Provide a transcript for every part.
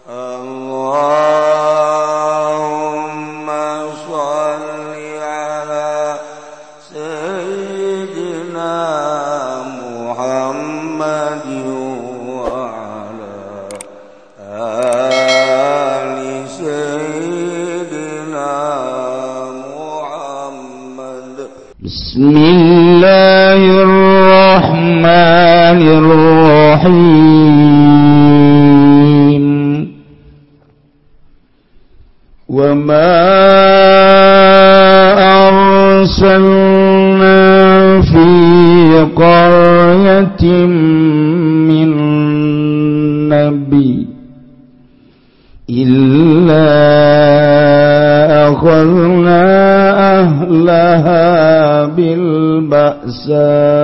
Allahumma sholli ala sayyidina Muhammad wa ala ali sayyidina Muhammad. Bismillahirrahmanirrahim. Wa ma arsalna fi qaryatin min nabi illa akhadna ahlaha bil ba'sa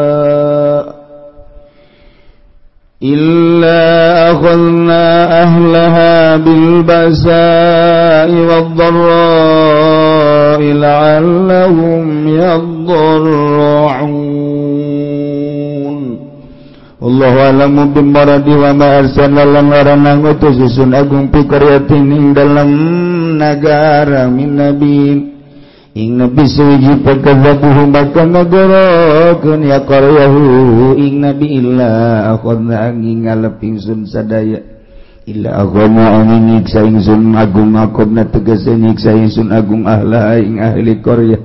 wad-dharra'i la'allahum yadharra'un. Wallahu a'lamu bimaradi wa ma arsalna lan larana ngutus susun agung pikaryatin ing dalam nagara min nabiin ing nabi suji pakadzabuhu maka nagarakeun ya qaryahu ing nabi illa akhadna angin ngaleping sun sadaya illa akhadna angin nyiksa ingsun agung akobna tegese nyiksa ingsun agung ahla ing ahli qaryah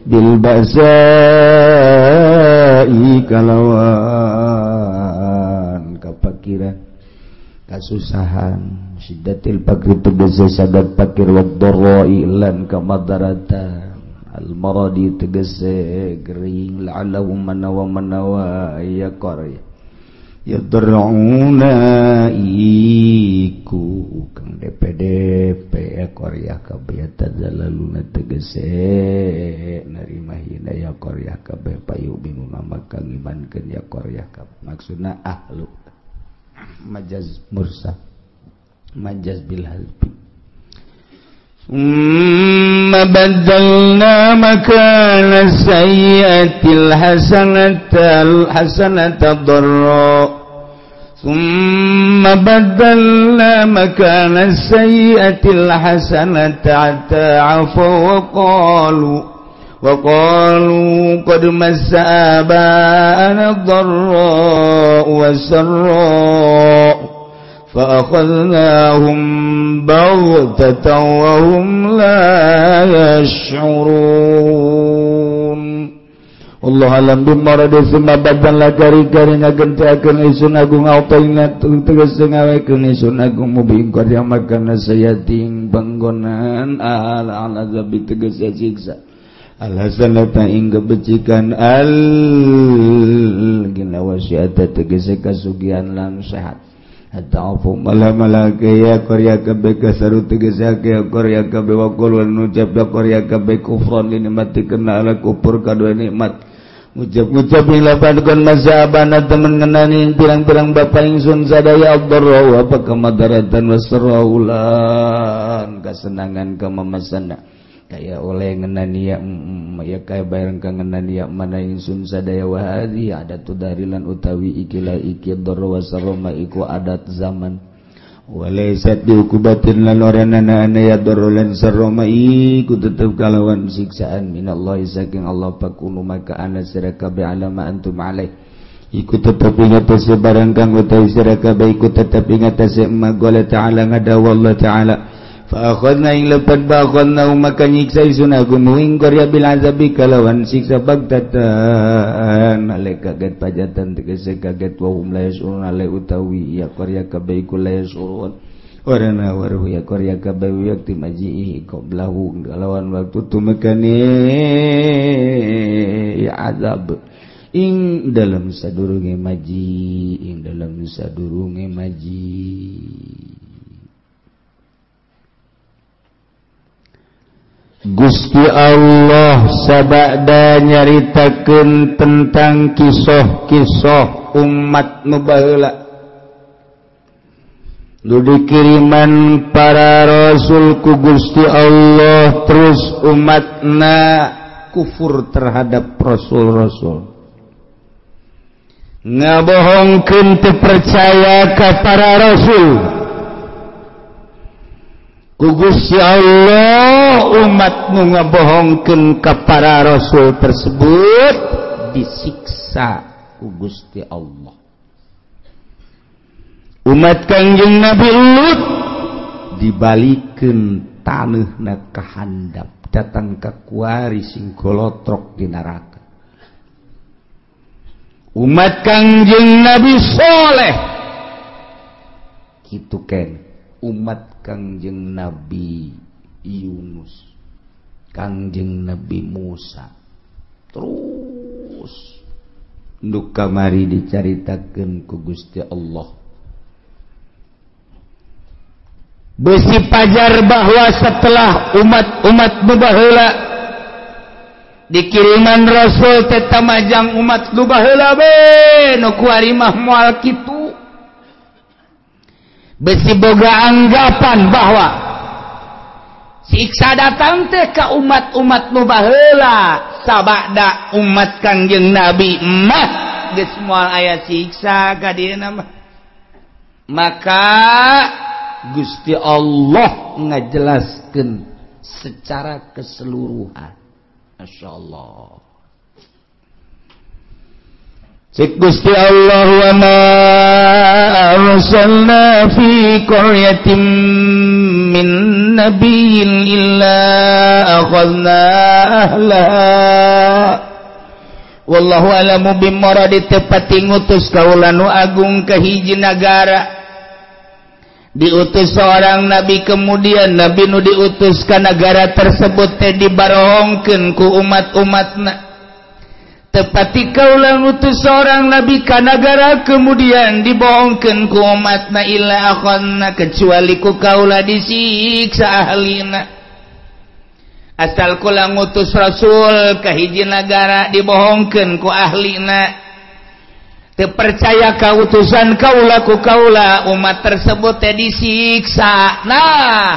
bil ba'sa'i kalawan kapakiran kasusahan syiddatil fakri tegese sadat fakir wad-dharra'i lan kamadaratan al-maradi tegese gering la'allahum manawa ya qarya yadra'una iku kang DPDP ya qarya kabeh tadzalaluna tegese narima hina ya qarya kabeh payu binuna maka ngimankeun ya qarya kabeh maksudna ahlu majaz mursa majaz bil halbi baddalna makana sayyiatil hasanata dharra thumma baddalna makana sayyiatil hasanata hatta wa qalu qad massa aba'ana dharra wa sarra فأخذناهم بغتة وهم لا يشعرون. Allah alam bimarad summa badalla kari-kari ngagentakeun isun agung autoina tegese ngawekeun isun agung mubing qarya makana sayating panggonan al azabi tegese siksa alhasanata ing kebecikan al ginawasiata tegese kasugihan lan sehat ata'afu malamalake ya qarya kabeh kasaru tegese ya qarya kabeh wa qul nucap ya qarya kabeh kufran nikmati kena ala kufur kadua nikmat ngucap ing lapan kon mazhabana temen ngenani pirang-pirang bapa ingsun sadaya ad-dharra wa pakamadharatan wasraulan kasenangan kamamasana kaya oleh ngenani ya kaya bareng kang ngenani ya mana ingsun sadaya wa hadhi adatu darilan utawi ikilah iki dharra wasarma iku adat zaman walaysat diukubatin lan orana ana ya dharra lan sarma iku tetep kalawan siksaan minallahi saking Allah pakunu maka ana sira kabeh alama antum alaih iku tetep ingat barang kang utawi sira kabeh iku tetep ingat magala ta'ala ngadawa Allah ta'ala fa'akhadna ing lepat ba'akhadna maka nyiksa isun agung ing qarya bil azabi kalawan siksa bagtatan ale kaget pajatan tegese kaget wa hum la yasurun ale utawi ya qarya kabeh iku la yasurun warana waruh ya qarya kabeh yakti maji'i qablahu kalawan waktu tumekane ya azab ing dalam sadurunge maji Gusti Allah sabada nyaritakeun tentang kisah-kisah umat nu baheula nu dikiriman para rasul ku Gusti Allah terus umatna kufur terhadap rasul-rasul ngabohongkeun teu percaya ka para rasul ku Gusti Allah umat nu ngabohongkeun ka para rasul tersebut disiksa ku Gusti Allah. Umat Kangjeng Nabi Lut dibalikeun taneuhna ka handap datang ka kuari sing golotrok di neraka. Umat Kangjeng Nabi Soleh kitu ken umat Kangjeng Nabi Yunus, Kangjeng Nabi Musa, terus nu kamari dicaritakeun ku Gusti Allah. Besi pajar bahwa setelah umat-umat nu baheula dikiriman Rasul teh tamajang umat nu baheula be nu kuari mah moal kitu. Besi boga anggapan bahwa siksa datang teh ka umat-umat nu baheula sabada umat Kangjeng Nabi mah geus moal aya siksa ka dieuna mah. Maka Gusti Allah ngajelaskeun secara keseluruhan. Masyaallah. Cik Gusti Allah wa ma arsalna fi qaryatin min nabiyyin illa akhadna ahlaha wallahu alamu bimuradi tepati ngutus kaula nu agung ka hiji nagara. Diutus seorang nabi kemudian nabi nu diutus ka negara tersebut teh dibarohongkeun ku umat-umatna. Tepati kaula ngutus seorang nabi ka negara kemudian dibohongkeun ku umatna illa akhadna kecuali ku kaula disiksa ahlina. Asal kula ngutus rasul ka hiji negara dibohongkeun ku ahlina. Teu percaya ka utusan kaula ku kaula umat tersebut teh disiksa. Nah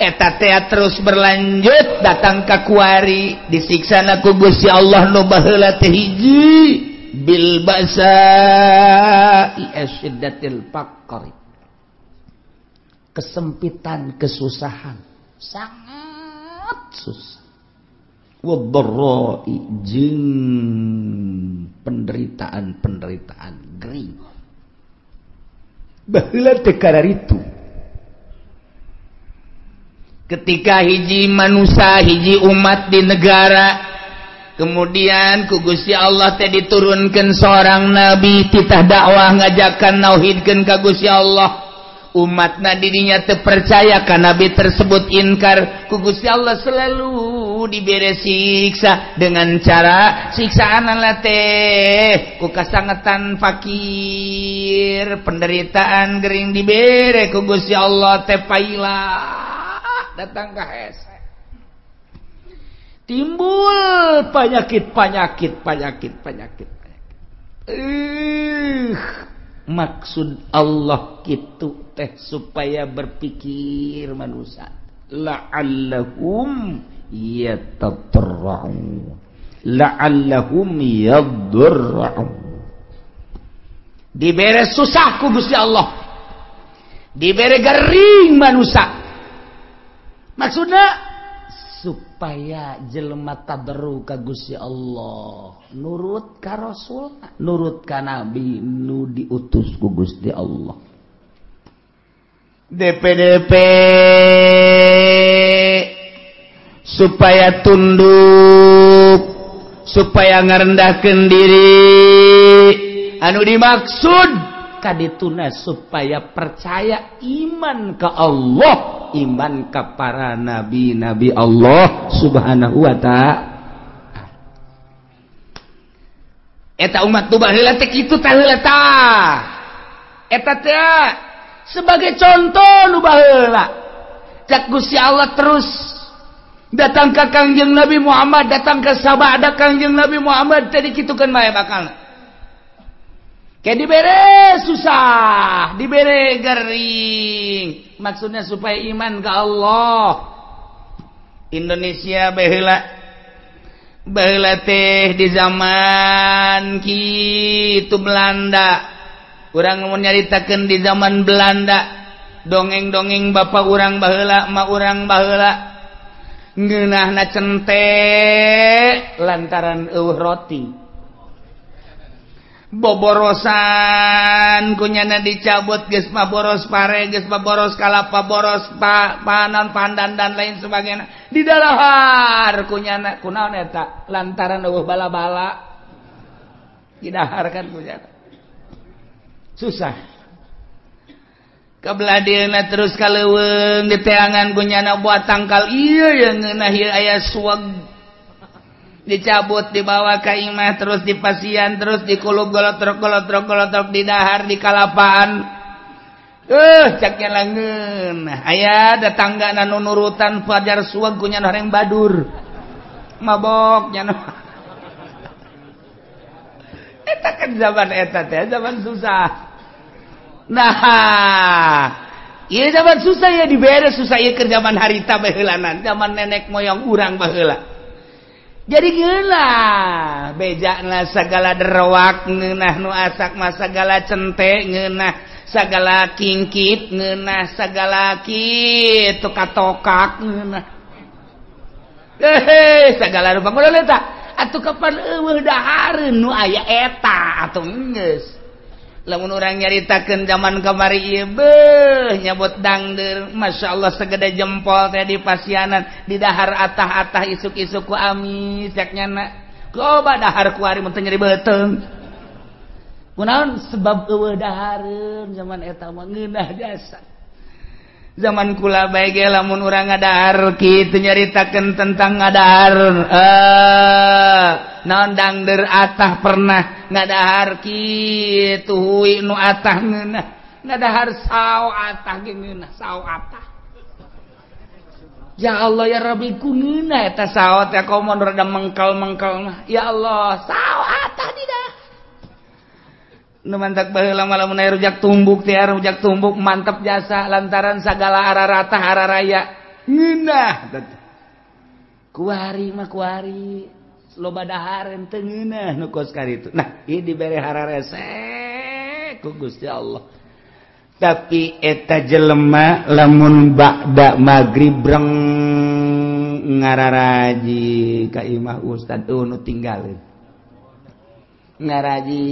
eta teh terus berlanjut datang ka kuari disiksana ku Gusti Allah nu baheula teh hiji bil basa'i asyiddatil faqri, kesempitan, kesusahan, sangat susah. Wadharra'i jeung penderitaan-penderitaan gering. Baheula teh kararitu. Ketika hiji manusia, hiji umat di negara, kemudian ku Gusti Allah teh diturunkeun seorang nabi titah dakwah ngajakan nauhidkeun ka Gusti Allah. Umatna didinya teu percaya ka nabi tersebut inkar, ku Gusti Allah selalu dibere siksa dengan cara siksaan Allah teh ku kasangetan fakir, penderitaan gering dibere ku Gusti Allah teh paila datang ke hese. Timbul penyakit. Maksud Allah kitu teh supaya berpikir manusia. La'allahum yatadarra'un. La'allahum yadurra'un. Dibere susah ku Gusti Allah. Dibere gering manusia. Maksudnya supaya jelema tadarru ka Gusti Allah, nurut ka Rasul, nurut ka Nabi nu diutus ku Gusti Allah. DPDP supaya tunduk, supaya ngarendahkeun diri, anu dimaksud kadituna supaya percaya iman ka Allah, iman ka para nabi-nabi Allah subhanahu wa ta'ala. Eta umat nu baheula teh kitu tah heula tah. Eta teh sebagai contoh nu baheula. Cak Gusti Allah terus datang ka Kangjeng Nabi Muhammad, datang ka sabada Kangjeng Nabi Muhammad teh dikitukeun bae bakalna. Kayak dibere susah, dibere gering. Maksudnya supaya iman ke Allah. Indonesia baheula teh di zaman kitu Belanda. Urang mau nyaritakeun di zaman Belanda dongeng-dongeng bapak urang baheula ma urang baheula ngeunahna cente lantaran eueuh roti boborosan kunyana dicabut geus mah boros pare geus mah boros kalapa boros panan pandan dan lain sebagainya di dalahar kunyana kunaon eta lantaran eueuh bala-bala didahar kan kunyana susah kabladieuna terus kaleuweung diteangan kunyana buat tangkal ieu yang ngeunah ieu aya suag dicabut dibawa ka imah terus dipasian terus dikulub golotrok di dahar di kalapaan caknya langeun aya tetangga nu nurutan pajar suag kunya horeng badur mabok nya eta kan zaman eta teh zaman susah nah ieu zaman susah ya dibere susah ieu keur zaman harita baheulanan zaman nenek moyang urang baheula jadi gila bejakna segala derwak ngeunah nu asak mah segala cente ngeunah segala kingkit ngeunah segala kitu katokak ngeunah segala rupa kudu eta atuh kapan eueuh dahareun nu aya eta atuh geus lamun urang nyaritakeun zaman kamari ieu beuh nyabot dangdeur masyaallah segede jempol teh di pasianan di dahar atah-atah isuk-isuk ku amis yak nyana loba dahar kuari mun teh nyeri beuteung kunaon sebab eueuh dahareun zaman eta mah ngeunah jasa zaman kula bae ge lamun urang ngadahar kitu nyaritakeun tentang ngadahar naon dangdeur atah pernah ngadahar kitu huwi nu atah ngeunah ngadahar sao atah ge ngeunah sao atah ya Allah ya Rabbi ku ngeunah eta sao teh komo rada mengkel-mengkel mah ya Allah sao atah didah nu mantak baheula mah lamun aya rujak tumbuk teh rujak tumbuk mantep jasa lantaran sagala ararata hararaya ngeunah kuari mah kuari loba dahar teu ngeunah nu kos karitu nah ieu dibere hararese ku Gusti Allah tapi eta jelema lamun ba'da magrib breng ngararaji ka imah ustad nu tinggalin ngaraji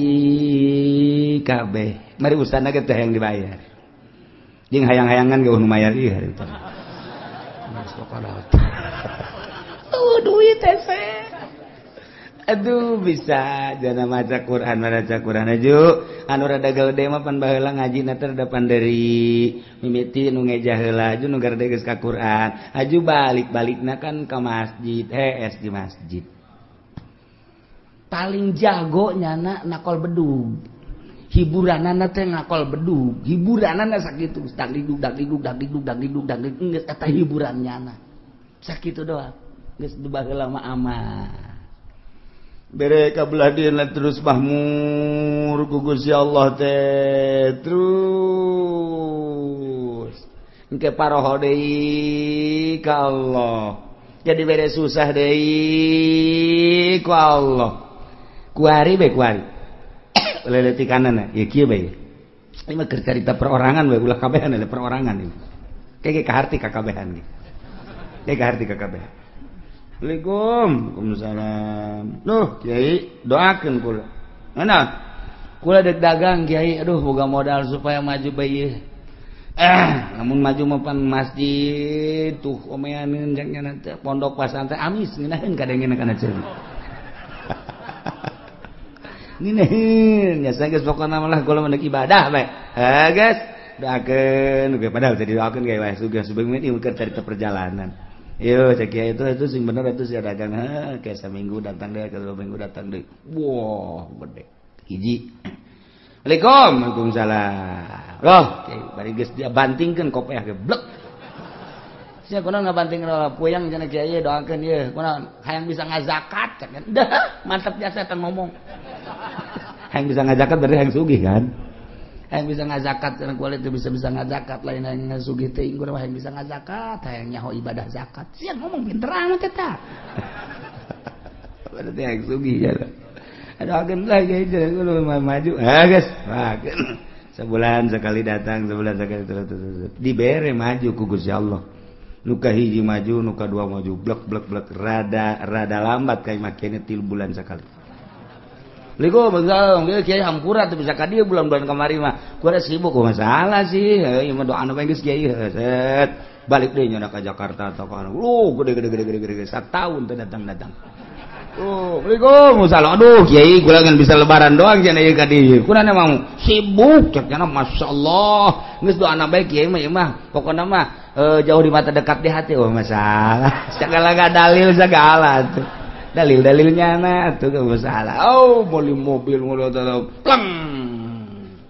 kabeh mari ustadna ge teh yang dibayar jeung hayang-hayangan ge nu mayar ieu hari teh duit teh aduh bisa jana maca Quran aju anu rada geude mah pan baheula ngajina teh rada panderi mimiti nu ngeja heula aju nu garede geus ka Quran aju balik-balikna kan ka masjid es di masjid paling jago nyana nakol bedug hiburanana teh ngakol bedug hiburanana sakitu dagdidug geus eta hiburan nyana sakitu doang geus baheula mah aman bere kabelah dieuna terus mahmur ku Gusti Allah teh terus engke paroho deui ka Allah jadi bere susah deui ku Allah kuari be kuari leleti kanan ya kieu bae ieu mah keur carita perorangan bae ulah kabehan ada perorangan ieu kege kaharti kakabehan ge kege kaharti kakabehan Waalaikumsalam duh Kiai doakeun kula naon kula dek dagang Kiai aduh boga modal supaya maju bae namun maju mah pan masjid tuh omeaneun jang nyana teh pondok pesantren amis ngeunaheun kadengena kana ceun Ninahin, ya saya guys pokoknya malah kalau mendak ibadah, baik, guys, doakan, oke, padahal jadi doakan kayak suga sebelum ini mungkin cerita perjalanan, yo, cek ya itu sing bener itu sih dagang, kayak seminggu datang deh, kedua minggu datang deh, wow, gede, hiji, Waalaikumsalam, loh, bari guys dia bantingkan kopiah ke blek. Sia kunaon ngabanting puyang cenah kieu doakeun ieu kunaon hayang bisa ngazakat kan dah mantap jasa eta ngomong hayang bisa ngazakat berarti hayang sugih kan hayang bisa ngazakat cenah kulit itu bisa ngazakat lain hayang ngasugih teuing kunaon hayang bisa ngazakat hayang nyaho ibadah zakat sia ngomong pinteran eta berarti hayang sugih ya doakeun lah kieu cenah kudu maju guys doakeun Sebulan sekali datang, sebulan sekali terus. Dibere maju ku Gusti Allah. Nuka hiji maju, nuka dua maju, blek rada lambat kayak makanya 3 bulan sekali. Ligo begal, kiai hampura tuh bisa kadieu bulan-bulan kemarin mah. Ku ada sibuk masalah sih. Ieu mah doa anu geus kiai set. Balik deui nya ka Jakarta atau ka gede 1 tahun teh datang. Assalamualaikum salam. Aduh kiai gua kan bisa lebaran doang cenah ieu ka dieu. Kunaon emang sibuk cenah masyaallah. Geus doana bae kiai mah pokona mah jauh di mata dekat di hati masalah. Segala dalil segala tuh. Dalil-dalilnya na tuh gak masalah. Beli mobil pleng.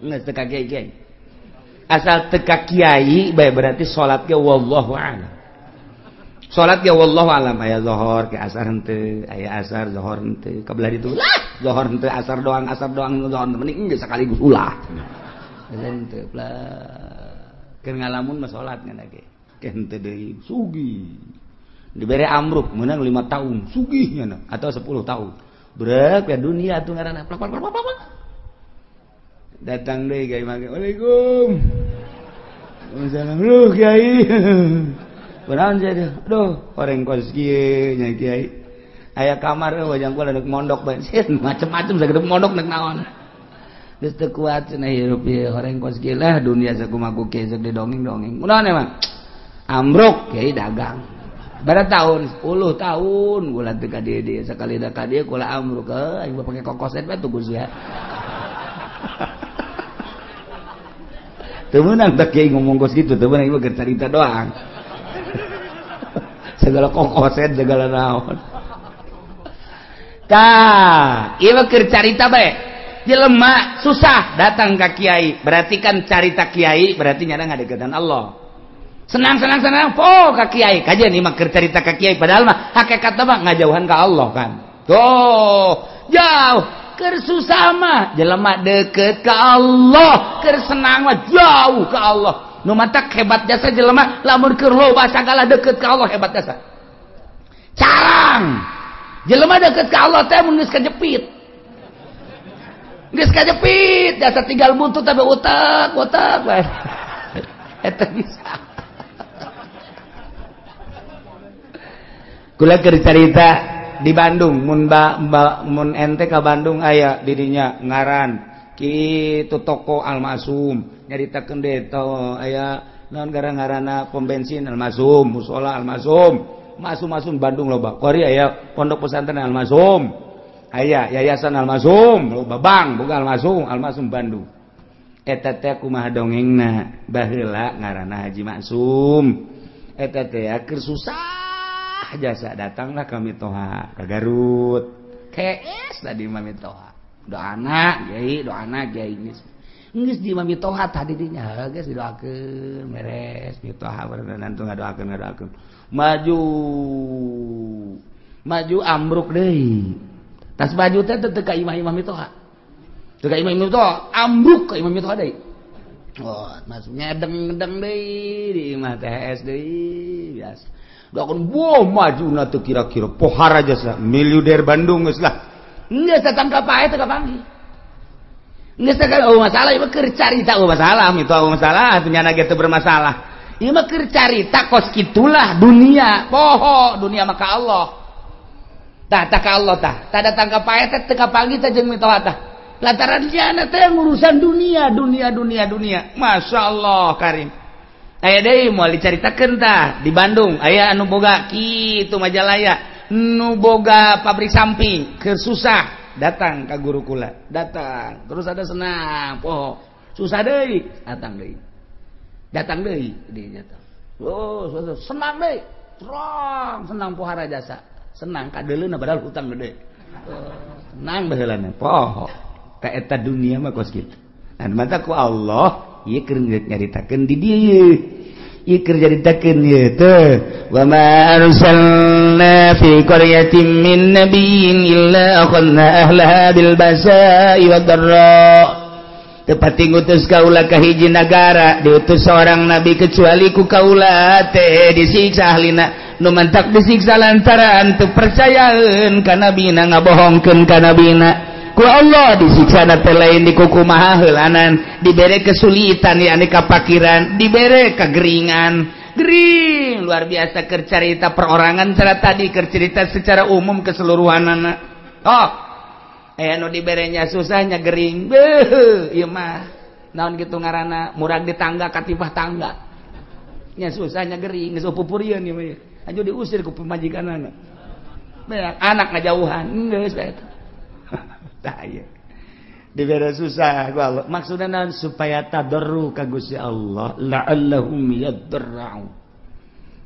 Geus teu ka kiai. Asal teu ka kiai bae berarti salat ge wallahu a'lam. Salat ge wallahu alam aya zuhur ke asar henteu, aya asar zuhur henteu. Kabelah ditu lah, zuhur henteu asar doang zuhur mending geus sekaligus ulah. Henteu plah. Keur ngalamun mah salat ngana ge. Ke henteu deui sugih. Dibere amruk meunang 5 tahun sugih nya atau 10 tahun. Brek ya dunia atuh ngaranna plak. Datang deui kiai mage. Waalaikum. Waalaikumsalam. Lu kiai. Kunaon jadi, aduh, orang kos kieu nya kiai. Aya kamar wajang kula neuk mondok bae. Macem-macem sagede mondok neuk naon. Geus teu kuat cenah hirup ieu orang kos kieu lah dunia sakumaha ku kiai sok didongeng-dongeng. Kunaon emang? Ambruk kiai dagang. Bara tahun 10 tahun kula teu ka dieu sakali da ka dieu kula ambruk aing pake kokoset bae tuh Gus ya. Teu meunang da kiai ngomong kos kitu teu meunang ieu keur carita doang. Segala kokoset segala naon. Tah, ieu mah keur carita bae. Jelema susah datang ka kiai, berarti kan carita kiai berarti nyana ngadeukeutan Allah. Senang po ka kiai. Kajian ieu mah keur carita ka kiai padahal mah hakikatna mah ngajauhan ka Allah kan. Tuh, jauh. Keur susah mah jelema deukeut ka Allah, keur senang mah jauh ka Allah. Nu matak hebat jasa jelema lamun keur loba sagala deukeut ka Allah hebat jasa. Carang. Jelema deukeut ka Allah teh mun geus kajepit. Geus kajepit jasa tinggal buntut tapi utek bae. Eta bisa. Kula keur carita di Bandung mun ente ka Bandung aya didinya ngaran kitu toko Almasum nyaritakeun deui aya naon ngaranna pom bensin Almasum, musola Almasum, masum Bandung loba. Kori aya pondok pesantren Almasum. Aya yayasan Almasum, loba bank boga Almasum Bandung. Eta teh kumaha dongengna baheula ngaranna Haji Maksum. Eta teh keur susah jasa datanglah ka Mitoha ka Garut. Kees tadi mah Mitoha. Doana kiai geus di Mitoha tadi dinya geus didoakeun beres Mitoha berenang tuh ngadoakeun maju ambruk deui tas maju teh teu ka imam Mitoha teu ka imam Mitoha ambruk ka imam Mitoha deui maksudnya deng deui di imah THS deui biasa doakeun majuna teu kira-kira pohara jasa miliuder Bandung geus lah. Nggak datang ke pae teu kapanggih. Nggak sakal masalah ieu mah keur carita masalah itu masalah dunia ge teu bermasalah. Ieu mah keur carita kos kitulah dunia. Poho dunia mah ka Allah. Tah ka Allah tah. Tah datang ka pae teh teu kapanggih teh jeung mitoha tah. Lantaran jana teh urusan dunia. Masyaallah Karim. Aya deui moal dicaritakeun tah di Bandung aya anu boga kitu Majalaya. Nu boga pabrik samping keur susah datang ka guru kula datang terus ada senang poho susah deui datang deui dia datang senang deui senang pohara jasa senang kadeuleuna padahal hutang gede senang baheulana poho ka eta dunia mah kos kitu nah mata ku Allah ieu keur nyaritakeun di dieu ieu keur nyaritakeun ieu teh wa ma arsalna fi qaryatin min nabiyyin illa akhadna ahlaha bil basa'i wad dharra tepati ngutus kaula ka hiji nagara diutus seorang nabi kecuali ku kaula teh disiksa ahlina nu mantak disiksa lantaran teu percayaeun ka nabina ngabohongkeun ka nabina ku Allah disiksa teh lain di kukumaha heulanan dibere kesulitan yakni kapakiran dibere kageringan gering luar biasa keur carita perorangan cara tadi keur cerita secara umum keseluruhanana oh anu diberenya susahnya gering beuh ieu mah naon kitu ngaranna murag di tangga katipah tangga nya susahnya gering geus pupurieun ieu mah aju diusir ku pemajikanana beak anak ngajauhan geus bae eta tah ieu dibere susah ku Allah maksudna naon supaya tadarru ka Gusti Allah la'allahum yadarra'u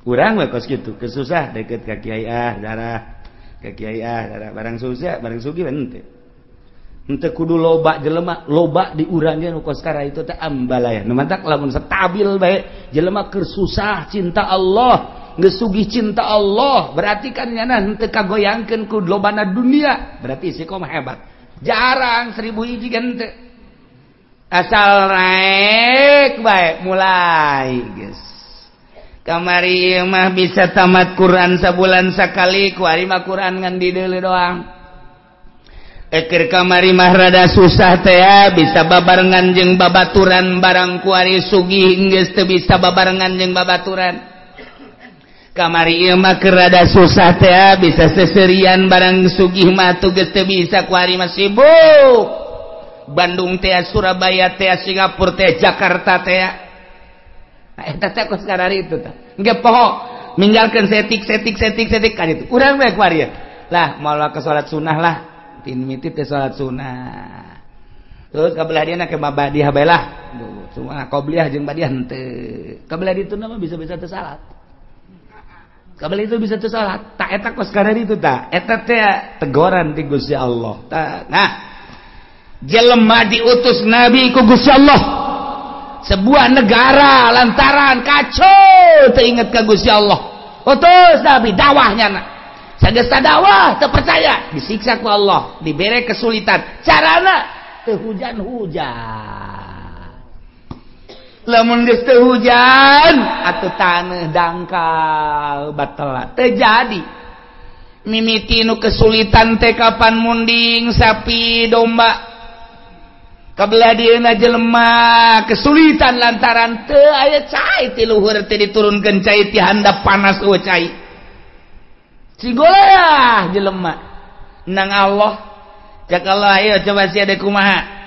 urang we kos kitu kesusah deket ka kiai darah ka kiai darah barang susah barang sugih henteu henteu kudu loba jelema loba di urang ge nu kos kara itu teh ambalaya nu mantak lamun stabil bae jelema keur susah cinta Allah geus sugih cinta Allah berarti kan nyana henteu kagoyangkeun ku lobana dunia berarti istiqomah hebat jarang 1000 hiji kan teu asal rek bae mulai geus kamari mah bisa tamat Quran sabulan sakali ku ari mah Quran ngan di deuleu doang eker kamari mah rada susah teh bisa babarengan jeung babaturan barang ku ari sugih geus teu bisa babarengan jeung babaturan kamari ieu mah keur rada susah teh bisa seserian barang sugih mah tugas teu bisa ku ari mah sibuk Bandung teh Surabaya teh Singapura teh Jakarta teh eta teh kos karari itu tah engke poho ninggalkeun setik kan itu urang bae ku ari lah maula ke salat sunah lah tin mimiti teh salat sunah terus kabelah dia na ke mabadiah bae lah cuma qobliyah jeung badiah henteu kabelah ditu mah bisa-bisa teu salat kabel itu bisa teu salat tak eta kos karari itu tak eta teh teguran ti Gusti Allah nah jelema diutus nabi ku Gusti Allah sebuah negara lantaran kacau teu inget ka Gusti Allah utus nabi dakwahnya na sageus dakwah teu percaya disiksa ku Allah dibere kesulitan carana teu hujan-hujan lamun geus teu hujan atuh taneuh dangkal batal teu jadi mimiti nu kesulitan teh kapan munding sapi domba kabelah dieuna jelema kesulitan lantaran teu aya cai ti luhur teh diturunkeun cai ti handap panas eueuh cai cigolah jelema nang Allah cak Allah ayo coba sia de kumaha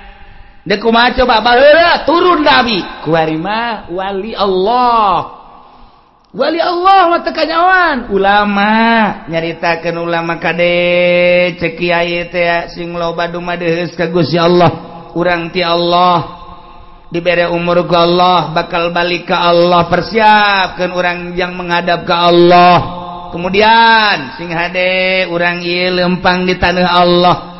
dek kumaha coba baheula turun nabi kuari mah wali Allah mah teu kanyawan ulama nyaritakeun ulama kade cek kiai teh sing loba dumadeus ka Gusti Allah urang ti Allah dibere umur ku Allah bakal balik ka Allah persiapkeun urang yang menghadap ka Allah kemudian sing hade urang ieu lempang di taneuh Allah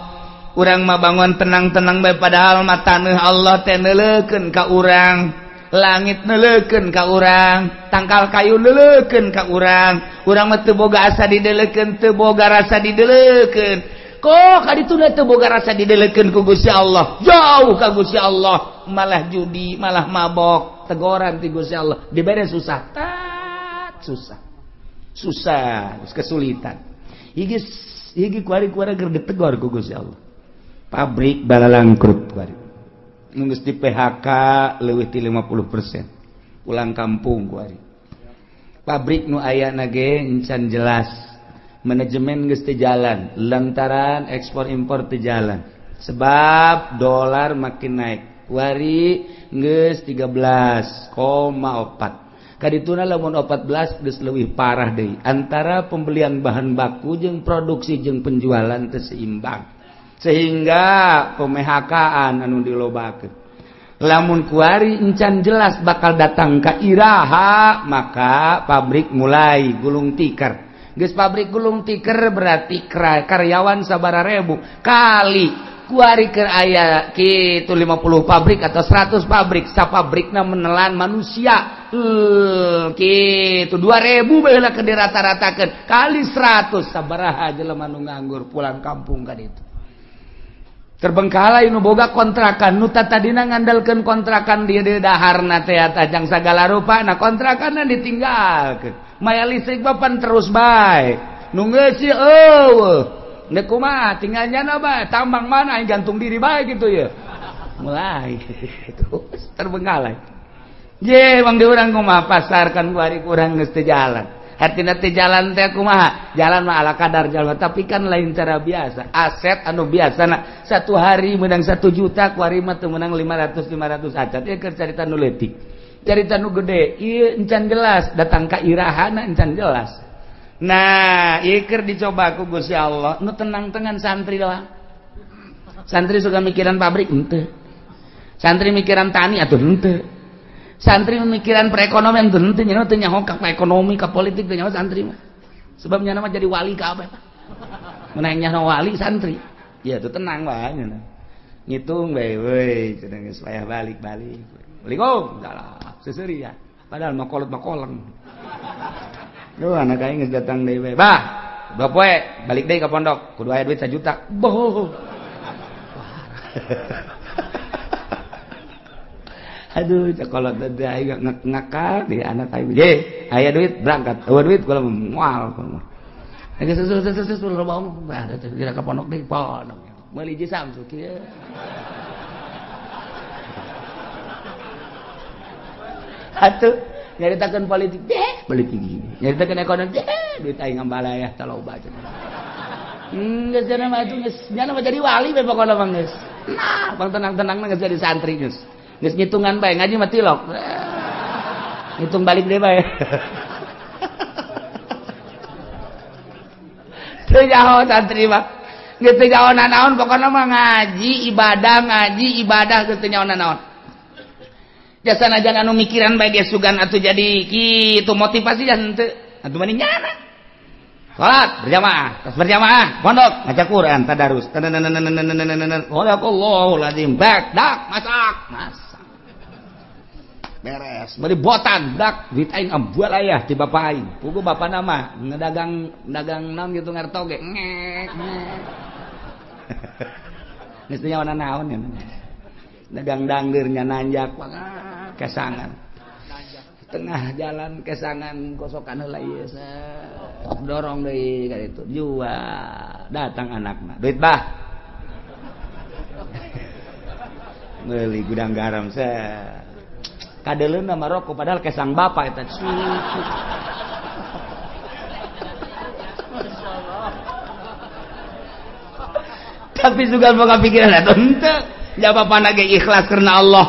urang mah bangun tenang-tenang bae padahal mah taneuh Allah teh neuleukeun ka urang langit neuleukeun ka urang tangkal kayu neuleukeun ka urang mah teu boga asa dideuleukeun teu boga rasa dideuleukeun kok kaditu teu boga rasa dideuleukeun ku Gusti Allah jauh ka Gusti Allah malah judi malah mabok teguran ti Gusti Allah dibere susah kesulitan higi kuari-kuari keur ditegor ku Gusti Allah pabrik balalangkrut kuari nu geus di PHK leuwih ti 50% pulang kampung kuari pabrik nu ayana ge encan jelas manajemen geus teu jalan lantaran ekspor impor teu jalan sebab dolar makin naik kuari geus 13,4 kadituna lamun 14 geus leuwih parah deui antara pembelian bahan baku jeung produksi jeung penjualan teu seimbang sehingga PMHK-an anu dilobakeun lamun kuari encan jelas bakal datang ka iraha maka pabrik mulai gulung tikar geus pabrik gulung tikar berarti karyawan sabaraha ribu kali kuari keur aya kitu 50 pabrik atau 100 pabrik sapabrikna menelan manusia kitu 2000 bae lah keur dirata-ratakeun kali 100 sabaraha jelema nu nganggur pulang kampung ka ditu terbengkalai nu boga kontrakan nu tadina ngandalkeun kontrakan di daharna teh tajang sagala rupa na kontrakanna ditinggalkeun maya listrik bapan terus bae nu geus eueuh Nek kumaha tinggalnya apa? Tambang mana yang gantung diri baik gitu ya. Mulai itu terbengkalai. Ye, bang di urang kumaha pasarkan ku hari kurang geus teu jalan. Artina teh jalan teh kumaha? Jalan mah ala kadar jalan, tapi kan lain cara biasa. Aset anu biasana satu hari menang 1 juta, ku hari mah teu menang 500 acat. Ieu keur carita nu leutik. Carita nu gede, ieu encan jelas, datang ka irahana encan jelas. Nah, ieu keur dicoba ku Gusti Allah, nu tenang-tenang santri doang. Santri suka mikiran pabrik henteu. Santri mikiran tani atuh henteu. Santri memikiran perekonomian tuh nanti nyawa teu nyaho ka ekonomi ka politik teu nyaho santri mah. Sebab nyaho jadi wali ka apa? Menang nyaho wali santri. Ya tuh tenang bae nya. Ngitung bae we cenah geus wayah balik-balik. Assalamualaikum. Salah. Seseuri ya. Padahal mah kolot-koleng. Duh anak aing geus datang deui we. Bah, dua poe balik deui ka pondok. Kudu aya duit 1 juta. Boh. Aduh, sekolah tadi ayo ngakak di anak ayo. Ye, aya duit berangkat. Eueuh duit kula moal. Geus susu loba ada kira ka pondok deui pondok. Meuli ji Samsu kieu. Atuh nyaritakeun politik deh, politik gini. Nyaritakeun ekonomi deh, duit aing ngambalayak taloba cenah. Geus cenah mah atuh geus nya mah jadi wali we pokona mah geus. Nah, bang tenang-tenang geus jadi santri geus. Geus ngitungan bae ngaji mah tilok. Ngitung balik deui bae. Teu nyaho santri mah. Geus teu nyaho naon pokona mah ngaji ibadah geus teu nyaho naon. Jasana jangan anu mikiran bae dia sugan atuh jadi kitu motivasi jan teu. Atuh mani nyana. Salat berjamaah, tas berjamaah, pondok maca Quran, tadarus. Allahu lazim, bak dak masak. Beres, beli botan dak duit aing ambual aya ti bapak aing. Pugu bapak nama ngedagang naon gitu ngartoge. Geus nya wana naon ya. Dagang dangdeurnya nanjak kesangan. Tengah jalan kesangan kosokan heula ieu dorong deui ka ditu. Jual, datang anakna. Duit bah. Meuli gudang garam kadeleuna mah rokok padahal kesang bapak eta. Tapi juga boga pikiran atuh henteu. Ja bapana ge ikhlas karena Allah.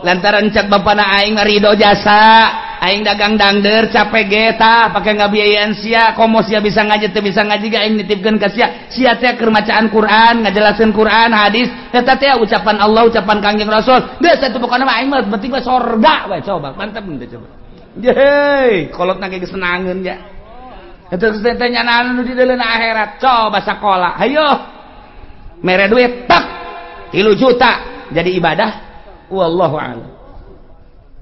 Lantaran cak bapana aing ridho jasa, aing dagang dangdeur capek ge tah pake ngabiayaan sia, komo sia bisa ngaji teu bisa ngaji ge aing nitipkeun ka sia. Sia teh keur macaan Quran, ngajelaskeun Quran, hadis, eta teh ucapan Allah, ucapan Kangjeng Rasul. Geus atuh pokona mah aing mah penting mah sorga we coba. Mantap henteu coba. Yeay, kolotna ge senangeun ya. Eta teh nyanaan nu di dalam akhirat. Coba sakola. Hayo. Mere duit tak 3 juta jadi ibadah. Wallahu a'lam.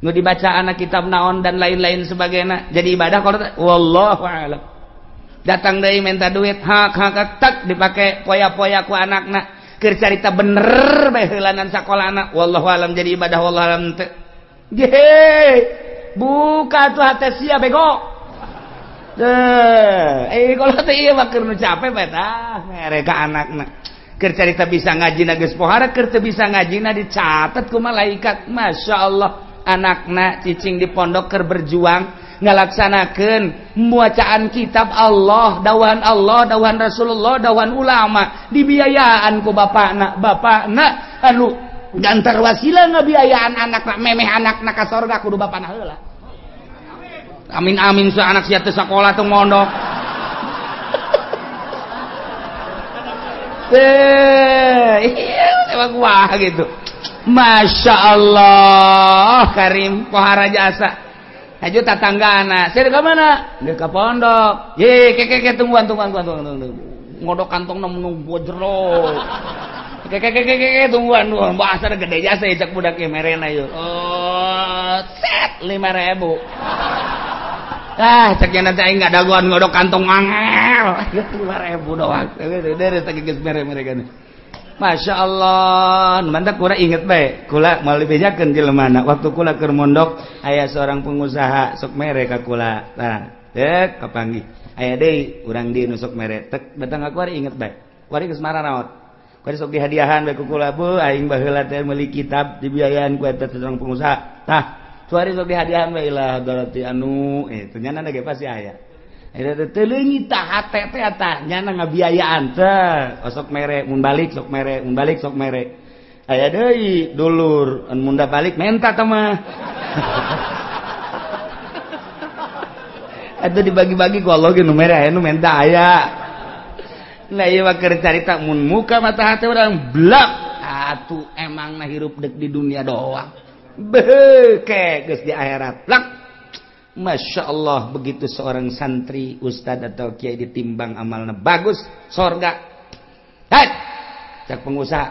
Nu dibaca anak kitab naon dan lain-lain sebagainya jadi ibadah kalau wallahu a'lam. Datang deui minta duit hak tak dipake poya-poya ku anakna keur carita bener bae heulanan sakolana wallahu a'lam jadi ibadah wallahu a'lam teu. Ge buka tuh hate sia bego. Kalau teh ieu mah keur nu capek bae tah mere ka anakna. Keur carita bisa ngajina geus pohara, keur teu bisa ngajina dicatet ku malaikat. Masyaallah anakna cicing di pondok keur berjuang ngalaksanakeun muacaan kitab Allah, dawahan Rasulullah, dawahan ulama, dibiayaan ku bapakna anu gantar wasilah ngabiayaan anakna, memeh anakna ka sorga kudu bapana heula. Amin amin sa anak sia teu sakola teu mondok. Iya, emang wah gitu. Masya Allah, Karim pohara jasa. Ayo tatanggana, saya ke mana? Dia ke pondok. Ye, keke tungguan. Ngodok kantong nemu bojro. Keke tungguan. Bahasa gede jasa cek budak merena yuk. Oh, set 5.000. Ceknya nanti aing enggak daguan ngodok kantong angel. 5.000 doang. Dari tadi geus mere-mere kana. Masya Allah, mantap kula inget bae. Kula meuli bejakeun jelemana. Waktu kula keur mondok aya seorang pengusaha sok mere ka kula. Tah, dek kapanggih. Aya deui urang di nu sok mere. Tek datang ka kuari inget bae. kuari geus marah naon kuari sok dihadiahan bae ku kula beuh aing baheula teh meuli kitab dibiayaan ku eta seorang pengusaha tah kuari sok dihadiahan bae lah berarti anu ternyata ge pasti aya eta teh leungit tah hate teh tah nyana ngabiayaan teh sok mere mun balik sok mere aya deui dulur mun da balik menta teh mah atuh dibagi-bagi ku Allah ge nu mere aya nu menta aya. Nah ieu mah keur carita mun muka mata hati urang blak. Atuh emang na hirup dek di dunia doang. Beuke geus di akhirat. Blak. Masya Allah begitu seorang santri, ustad atau kiai ditimbang amalna bagus, sorga. Hai. Cak pengusaha.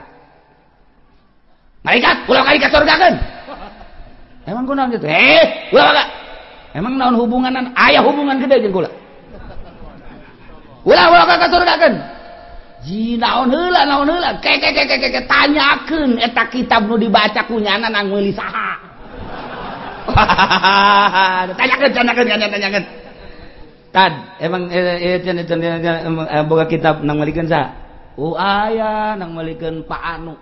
Malaikat, ulah kali ka sorgakeun. Emang kunaon kitu? Ulah baga. Emang naon hubunganan aya hubungan gede jeung kula. Ulah ka surgakeun. Ji naon heula ke tanyakeun eta kitab nu dibaca ku nyana nang meuli saha. Tanyakeun. Tad emang boga kitab nang meulikeun saha? Oh aya nang meulikeun Pak Anu.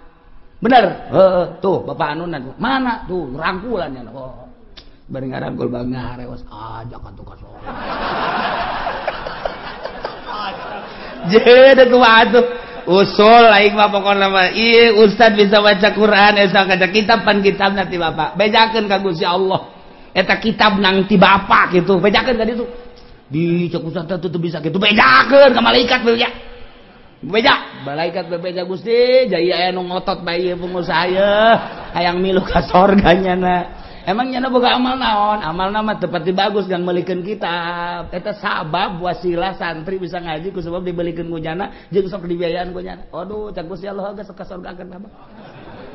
Bener? Heeh, tuh Bapak Anu mana tuh rangkulan nya. Oh. Bari ngarangkul bang ngarewas aja atuh ka soal. Jadi kumaha usul aing mah pokona mah ieu ustad bisa baca Quran bisa baca kitab pan kitab nanti Bapak. Bejakeun ka Gusti Allah. Eta kitab nang ti Bapak kitu. Bejakeun ka ditu. Di cek ustad teh bisa kitu. Bejakeun ka malaikat beja. Beja, malaikat bebeja Gusti, jadi aya nu ngotot bae ieu pengusaha ieu hayang milu ka sorga nyana. Emang nyana boga amal naon? Amalna mah teu pati bagus dan meulikeun kitab. Eta sabab wasilah santri bisa ngaji ku sebab dibelikeun ku nyana jeung sok dibiayaan ku nyana. Aduh, cak Gusti Allah geus sok kasorgakeun Bapak.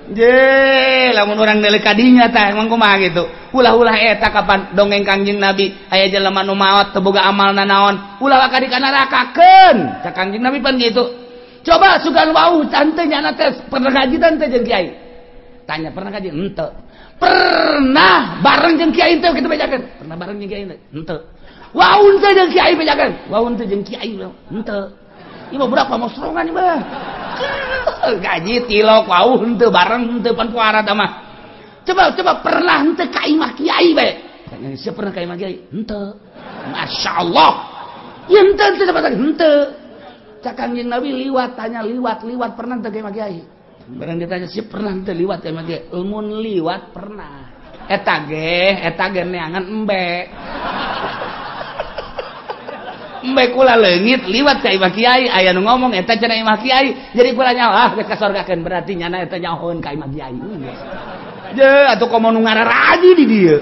Je, lamun urang neuleuh ka dinya tah emang kumaha gitu. Ulah-ulah eta kapan dongeng Kangjeng Nabi aya jelema nu maot teu boga amalna naon. Ulah ka di nerakakeun. Cak Kangjeng Nabi pan gitu. Coba sugan wau tante nyana teh pernah ngaji tante jeung kiai. Tanya pernah ngaji? Henteu. Pernah bareng jeung kiai teh kitu bejakeun. Pernah bareng jeung kiai teh? Henteu. Waun teh jeung kiai bejakeun. Waun teh jeung kiai henteu. Ieu mah berapa mosrongan ieu mah. Gaji tilok waun teu bareng teu pan kuara tah mah. Coba pernah henteu ka imah kiai bae. Siapa pernah ka imah kiai? Henteu. Masyaallah. Ieu henteu henteu. Cak Kangjeng Nabi liwat pernah teu ka imah kiai. Barang ditanya si pernah teu liwat ka imah kiai. Mun liwat pernah. Eta ge neangan embe. Embe kula leungit liwat ka imah kiai aya nu ngomong eta cenah imah kiai. Jadi kula nyawa geus kasorgakeun berarti nyana eta nyahoeun ka imah kiai. Je atuh komo nu ngararaji di dieu.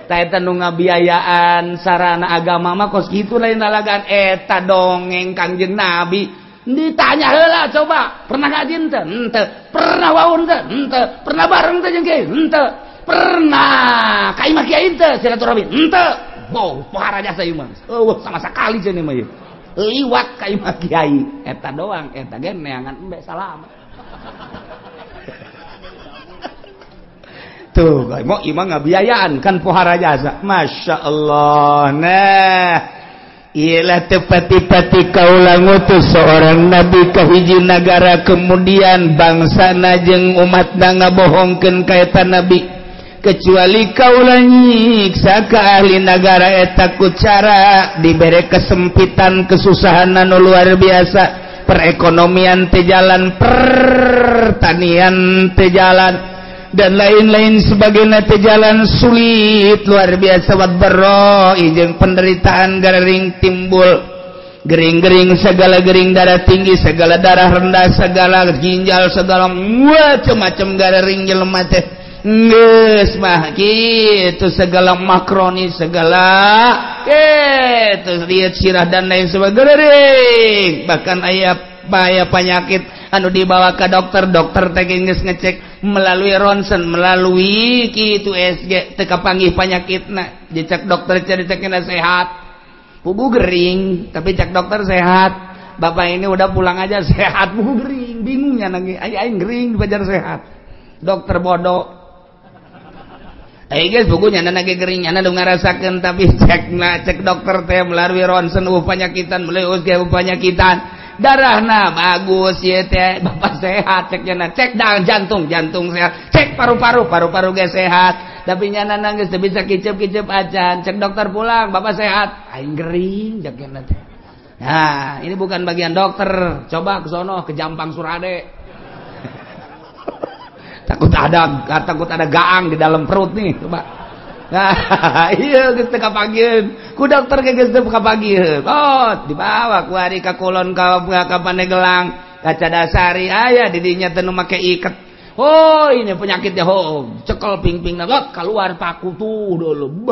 Tah eta nu ngabiayaan sarana agama mah kos kitu lain lalagan eta dongeng Kangjeng Nabi. Ditanya heula coba, pernah ngaji henteu? Henteu. Pernah waun teh? Henteu. Pernah bareng teh jeung kiai? Henteu. Pernah ka imah kiai teh silaturahmi? Henteu. Boh, pohara jasa ieu mah. Eueuh sama sakali cenah mah ieu. Liwat ka imah kiai eta doang, eta ge neangan embe salamet. Tuh, mau imah ngabiayaan kan pohara jasa. Masya Allah. Nah, ialah tepati-pati kaulah ngutus seorang nabi ke hiji negara kemudian bangsa jeung umatna ngabohongkeun ka eta nabi kecuali kaulah nyiksa ka ahli negara eta ku cara dibere kesempitan kesusahan anu luar biasa perekonomian teu jalan pertanian teu jalan dan lain-lain sebagainya teh jalan sulit luar biasa wadbarro jeung penderitaan garing timbul gering-gering segala gering darah tinggi segala darah rendah segala ginjal segala macam-macam garing jelema teh geus mah kitu segala makroni segala kitu lihat sirah dan lain sebagainya bahkan aya penyakit anu dibawa ke dokter teh geus ngecek melalui ronsen melalui kitu SG teu kapanggih panyakitna dicek dokter dicekna sehat pugu gering tapi cek dokter sehat bapak ini udah pulang aja sehat pugu gering bingungnya nangis aing gering dibajar sehat dokter bodoh Guys bukunya nana gering nana lu ngarasakeun tapi cek dokter teh melalui ronsen panyakitan meleus ge panyakitan darahna bagus ieu teh bapak sehat ceknya cek jantung sehat cek paru-paru ge sehat tapi nyana geus teu bisa kicep-kicep acan cek dokter pulang bapak sehat aing gering cekna teh. Nah ini bukan bagian dokter, coba ke sono ke Jampang Surade. takut ada gaang di dalam perut nih coba. Nah iya geus teu kapagieun ku dokter ge geus teu kapagieun oh dibawa ku ari ka kulon ka Pandeglang ka Cadasari aya di dinya teu nu make iket oh ini penyakitnya cekel ping-pingna keluar paku tuh dulu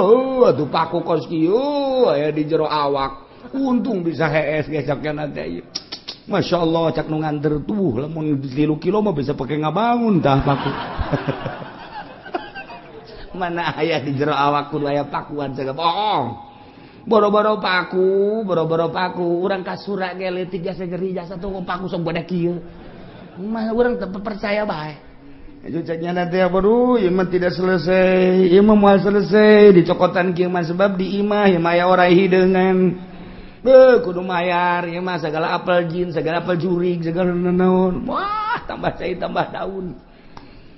tuh paku kos kieu aya di jero awak untung bisa hees gesaknya nanti Masya Allah cak nu nganter tuh lamun 3 kilo mah bisa pakai ngabangun tah paku mana aya di jero awak kudu aya pakuan segala bohong boro-boro paku urang kasura ge leutik jasa nyeri jasa tuh paku sok bodak kieu mah urang teu percaya bae jucanya nanti baru ieu mah tidak selesai ieu mah moal selesai dicokotan kieu mah sebab di imah ieu mah aya orang hideungan kudu mayar ieu mah segala apel jin segala apel jurig segala naon wah tambah cai tambah daun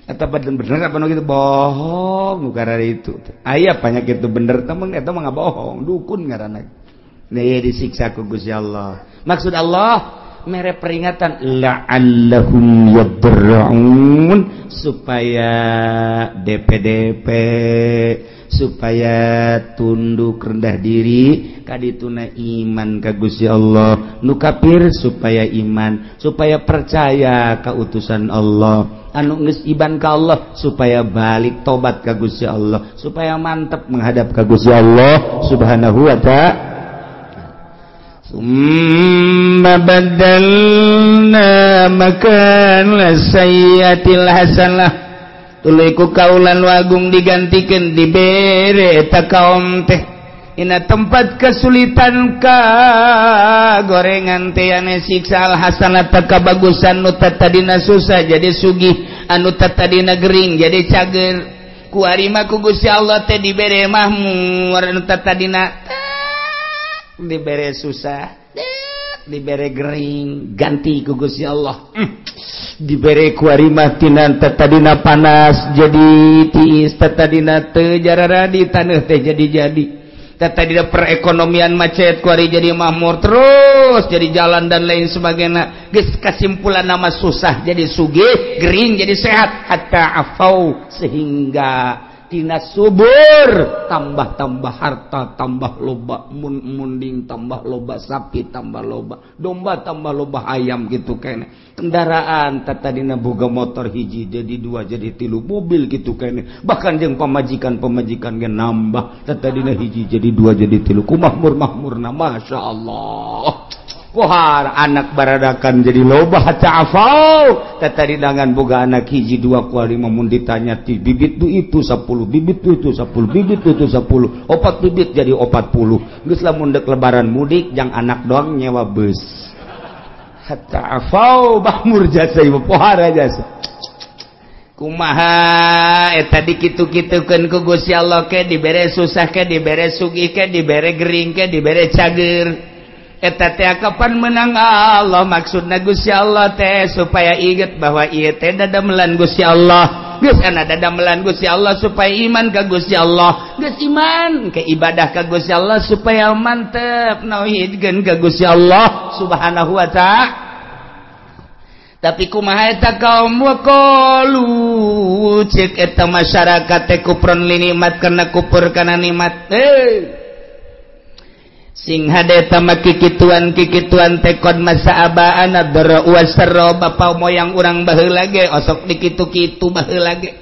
eta bener apa nu kitu bohong nu karana itu aya penyakit itu bener temen eta mah ngabohong dukun ngaranna nah ieu disiksa ku Gusti Allah maksud Allah mere peringatan la'allahum yadra'un supaya DP supaya tunduk rendah diri kadituna iman ka Gusti Allah nu kafir supaya iman supaya percaya ka utusan Allah anu geus iman ka Allah supaya balik tobat ka Gusti Allah supaya mantep menghadap ka Gusti Allah subhanahu wa ta'ala summa badalna makan sayyatil hasanah tuliku kaulan wagung digantikeun dibere eta kaum teh ina tempat kesulitan ka gorengan teh ane siksa al hasanat kabagusan nu tadina susah jadi sugih anu tadina gering jadi cager ku ari mah ku Gusti Allah teh dibere mahmur anu tadina dibere susah dibere gering ganti ku Gusti Allah dibere ku ari mah tina tadina panas jadi tiis tadina teu jararadi taneuh teh jadi tadina perekonomian macet ku ari jadi makmur terus jadi jalan dan lain sebagainya geus kasimpulan nama susah jadi sugih gering jadi sehat hatta afau sehingga tina subur tambah harta tambah loba munding tambah loba sapi tambah loba domba tambah loba ayam gitu kene kendaraan tadina boga motor hiji jadi 2 jadi 3 mobil gitu kene bahkan jeung pamajikan ge nambah tadina hiji jadi 2 jadi 3 ku makmurna masyaallah pohar anak baradakan jadi loba ta'afau tadi dengan boga anak hiji 2 ku 5 mun ditanya ti bibit itu 10 bibit itu 10 bibit itu 10 opat bibit jadi 40 geus lamun dek lebaran mudik jang anak doang nyewa bus ta'afau bahmur jasa ieu pohar jasa kumaha eta dikitu-kitukeun ku Gusti Allah ke dibere susah ke dibere sugih ke dibere gering ke dibere cager eta teh kapan menang Allah maksudna Gusti Allah teh supaya inget bahwa ieu teh dadamelan Gusti Allah geus ana dadamelan Gusti Allah supaya iman ka Gusti Allah geus iman ke ibadah ka Gusti Allah supaya mantep nauhidkeun ka Gusti Allah subhanahu wa ta'ala tapi kumaha eta kaum waqalu cek eta masyarakat teh kufrun linikmat kana kufur kana nikmat sing hadeta makikituan tekod masa abaan adra wasarra bapa moyang urang baheula ge osok dikitu-kitu baheula ge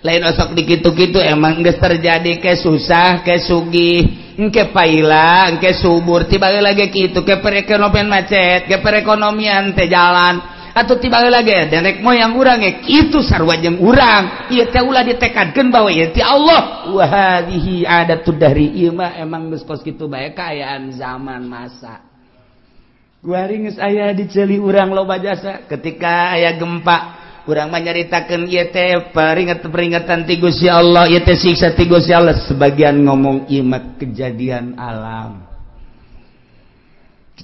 lain osok dikitu-kitu emang geus terjadi ke susah ke sugih engke paila engke subur tiba lagi kitu ke perekonomian macet ke perekonomian teh jalan atau tiba lagi derek moyang urang ge kitu sarua jeung urang ieu teh ulah ditekadkeun bahwa ieu ti Allah wa hadhihi adatud dahri ieu mah emang geus kos kitu bae kaayaan zaman masa kuari geus aya di ceuli urang loba jasa ketika aya gempa urang mah nyaritakeun ieu teh peringatan ti Gusti Allah, ieu teh siksa ti Gusti Allah. Sebagian ngomong ieu mah kejadian alam.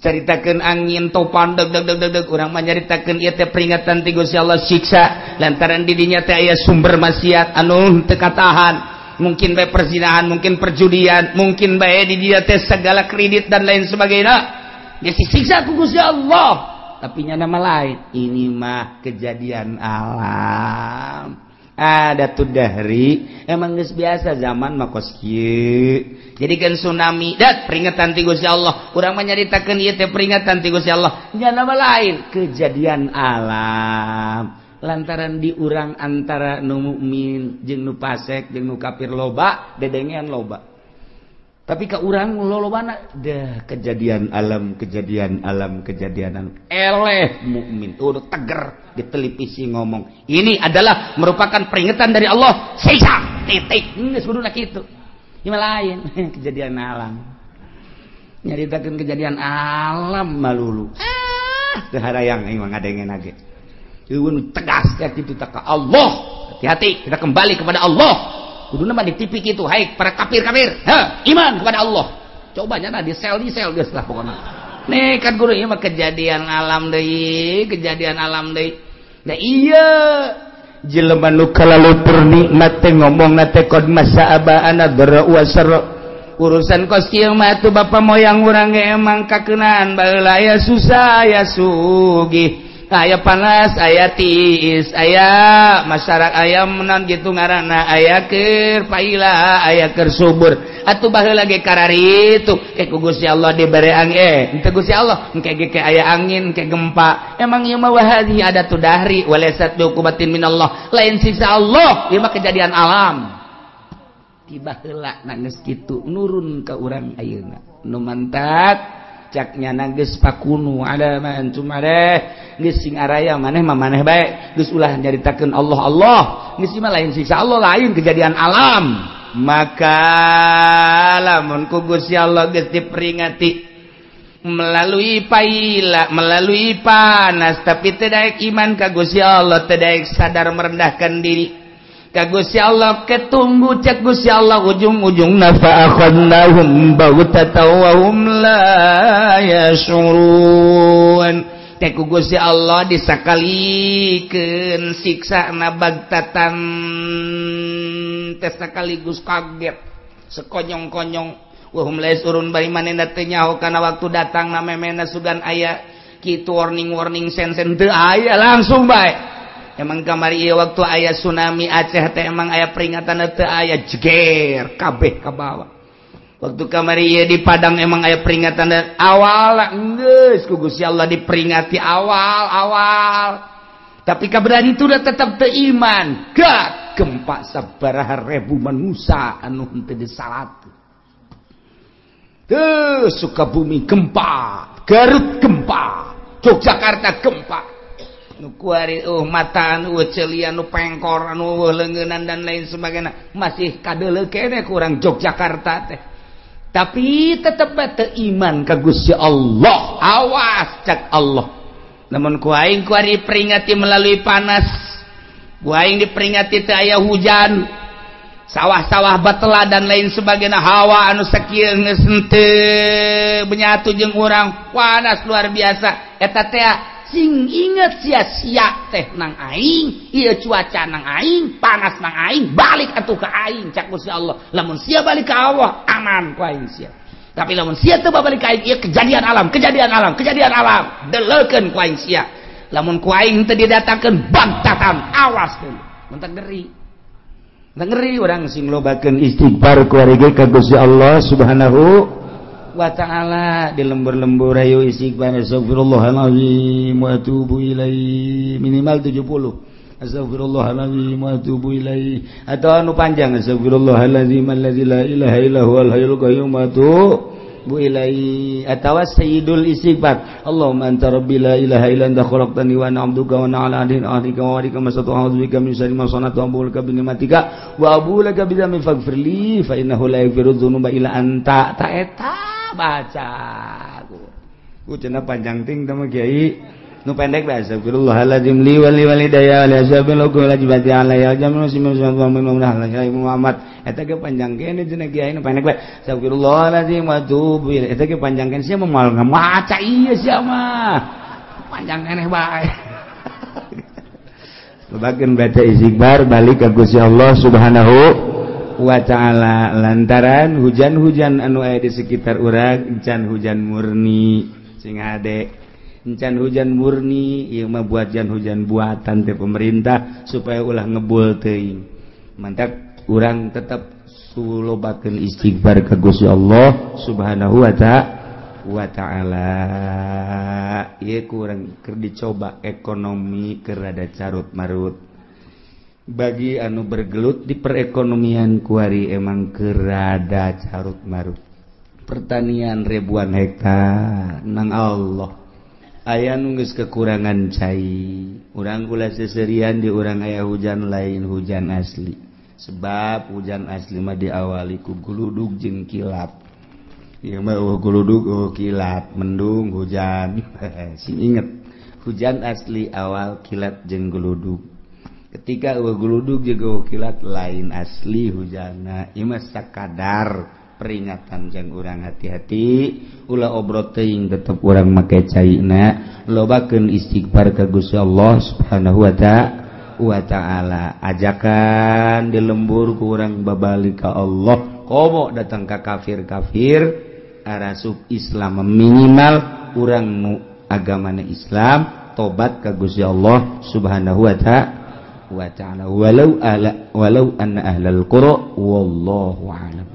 Caritakeun angin topan deg urang mah nyaritakeun ieu teh peringatan ti Gusti Allah, siksa lantaran di dinya teh aya sumber maksiat anu teu katahan. Mungkin bae perzinahan, mungkin perjudian, mungkin bae di dinya teh segala kredit dan lain sebagainya. Dia disiksa ku Gusti Allah. Tapi nya nama lain, ini mah kejadian alam. Ada tuh dahri, emang geus biasa zaman mah kos kieu. Jadi kan tsunami, dat peringatan ti Gusti Allah. Urang mah nyaritakeun ieu teh peringatan ti Gusti Allah. Nya nama lain, kejadian alam. Lantaran di urang antara nu mukmin jeung nu fasik jeung nu kafir loba, dedengean loba. Tapi ka urang lolobana dah kejadian alam eleh mukmin udah teger di televisi ngomong ini adalah merupakan peringatan dari Allah, siksa titik geus kuduna kitu. Ieu lain kejadian alam. Nyaritakeun kejadian alam malulu. Teu harayang aing mah ngadengen age. Eueun tegas ka kitu teh ka Allah. Hati-hati kita kembali kepada Allah. Kuduna mah di TV kitu, hai para kafir-kafir, iman kepada Allah. Coba nya di sel geus lah pokona. Nih kan kudu ieu mah kejadian alam deui, Da iya jelema nu kalalupur nikmat teh ngomongna teh qad masa'aba anadra wa sarra. Urusan kos kieu mah tuh bapa moyang urang ge emang kakeunaan baheula aya susah aya sugih. Aya panas, aya tiis, aya masyarakat aya menan gitu ngaranna, aya keur paila, aya keur subur. Atuh baheula ge karari itu, ku Gusti Allah dibere angin, teu Gusti Allah, engke ge aya angin, ke gempa. Emang ieu mah wahadi ada tu dahri, walaysat biuqubatin minallah. Lain sisa Allah, ieu mah kejadian alam. Tiba heula na geus kitu nurun ka urang ayeuna. Nu mantak caknya geus pakunu ada mah antum areh geus sing araya maneh mah maneh bae geus ulah nyaritakeun Allah geus mah lain siksa Allah, lain kejadian alam. Maka lamun ku Gusti Allah geus diperingati melalui paila, melalui panas, tapi teu daek iman ka Gusti Allah, teu daek sadar merendahkan diri ka Gusti Allah, ketunggu cek Gusti Allah ujung-ujungna fa akhadnahum baghtatan wa hum la yashurun. Teh ku Gusti Allah disakalikeun siksana baghtatan teh sekaligus kaget sekonyong-konyong wa hum la yashurun bari manehna teu nyaho kana waktu datang na memena sugan aya kitu warning sen-sen teu aya langsung bae. Emang kamari ieu waktu aya tsunami Aceh teh emang aya peringatan teu aya jeger kabeh ka bawah. Waktu kamari ieu di Padang emang aya peringatan awal geus ku Gusti Allah diperingati awal. Tapi kaberani itu udah tetap teu iman. Gak gempa sabaraha ribu manusia anu henteu disalat. Teu Sukabumi gempa, Garut gempa, Yogyakarta gempa. Nu kuari mata anu celian anu pengkor anu leungeunnan dan lain sebagainya masih kadeuleu keneh kurang Yogyakarta teh. Tapi tetep teu iman ka Gusti Allah. Awas cak Allah. Namun ku aing kuari peringati melalui panas. Ku aing diperingati teu aya hujan. Sawah-sawah batela dan lain sebagainya hawa anu sakieu geus henteu benyatu jeung urang panas luar biasa eta teh sing inget sia-sia teh nang aing, ieu cuaca nang aing, panas nang aing, balik atuh ka aing cak Gusti Allah. Lamun sia balik ka Allah, aman ku aing sia. Tapi lamun sia teu balik ka aing, ieu kejadian alam. Deleukeun ku aing sia. Lamun ku aing teu didatangkeun bantatan, awas teh. Mun teu ngeri. Teu ngeri urang sing lobakeun istighfar ku ari ge ka Gusti Allah Subhanahu wa ta'ala di lembur-lembur ayo istighfar astagfirullahalazim wa atubu ilaihi minimal 70 astagfirullahalazim wa atubu ilaihi atau anu panjang astagfirullahalazim alladzi la ilaha illa huwal hayyul qayyum wa atubu ilaihi atau sayyidul istighfar Allahumma anta rabbi la ilaha illa anta khalaqtani wa ana 'abduka wa ana 'ala ahdika wa wa'dika masatu a'udzu bika min syarri ma sana'tu wa a'udzu bika bi ni'matika wa a'udzu laka bi dzambi faghfirli fa innahu la yaghfiru dzunuba illa anta ta eta baca ku cenah panjang ting teh Kiai nu pendek dah astagfirullahaladzim li wali walidayya li ashabil uqul ajibati alayya jamin Muhammad eta ge panjang kene cenah kiai nu pendek bae astagfirullahaladzim wa tubu eta ge panjang kene sia moal ngamaca ieu sia mah panjang keneh bae bagian baca istighfar balik ka Gusti Allah Subhanahu wa ta'ala lantaran hujan-hujan anu aya di sekitar urang encan hujan murni sing ade encan hujan murni ieu mah hujan buatan teh pemerintah supaya ulah ngebul teuing mantap urang tetep sulobakeun istighfar ka Gusti Allah Subhanahu wa ta'ala ieu kurang keur dicoba ekonomi keur rada carut marut bagi anu bergelut di perekonomian kuari emang keur rada carut marut pertanian ribuan hektar nang Allah aya nu geus kekurangan cai urang kula seserian di urang aya hujan lain hujan asli sebab hujan asli mah diawali ku guludug jeung kilat ieu mah guludug kilat mendung hujan sing inget hujan asli awal kilat jeung guludug ketika guludug jeung kilat lain asli hujanna ieu mah sakadar peringatan jeung urang hati-hati ulah obrot teuing tetep urang make caina lobakeun istighfar ka Gusti Allah Subhanahu wa ta'ala ajakan di lembur ku urang babalik ka Allah komo datang ka kafir-kafir arasuk Islam minimal urang nu agamana Islam tobat ka Gusti Allah Subhanahu wa ta'ala walau anna ahlal qura wallahu a'lam.